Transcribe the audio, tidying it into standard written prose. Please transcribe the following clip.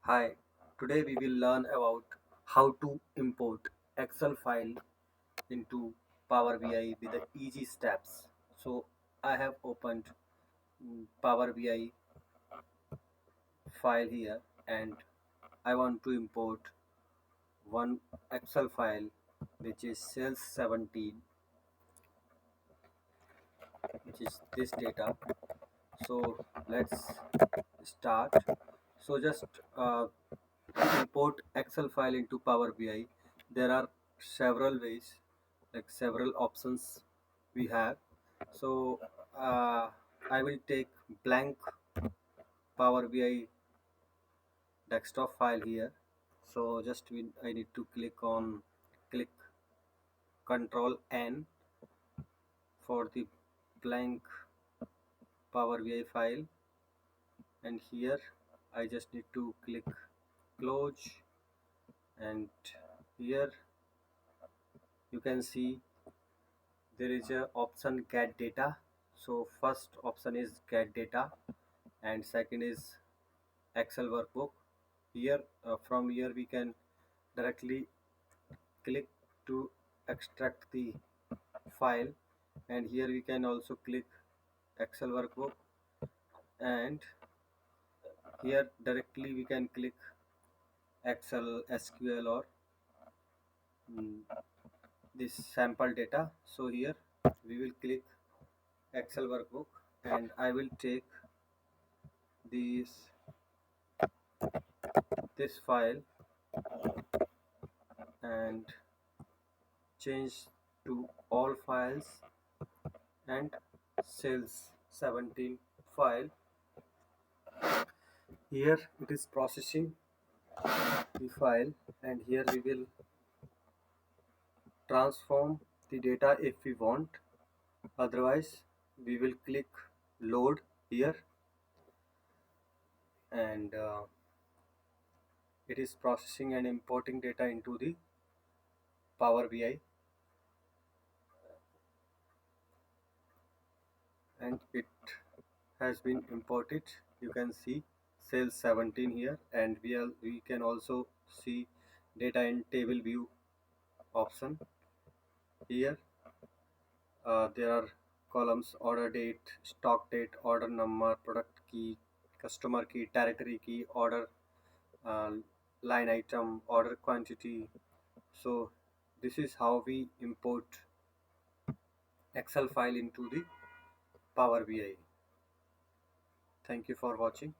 Hi, today we will learn about how to import Excel file into Power BI with the easy steps. So I have opened Power BI file here and I want to import one Excel file which is sales 17, which is this data. So let's start. So just uh, import Excel file into Power BI. There are several ways, like several options we have. So uh, I will take blank Power BI desktop file here. So I need to click Control N for the blank Power BI file, and here I just need to click close, and here you can see there is a option get data. So first option is get data and second is Excel workbook. Here from here we can directly click to extract the file, and here we can also click Excel workbook, and here directly we can click Excel SQL or mm, this sample data. So here we will click Excel workbook, and I will take this this file and change to all files, and sales 17 file. Here it is processing the file, and here we will transform the data if we want. Otherwise we will click load here, and it is processing and importing data into the Power BI, and it has been imported. You can see sales 17 here, and we can also see data in table view option. Here there are columns: order date, stock date, order number, product key, customer key, territory key, order uh, line item, order quantity. So this is how we import Excel file into the Power BI. Thank you for watching.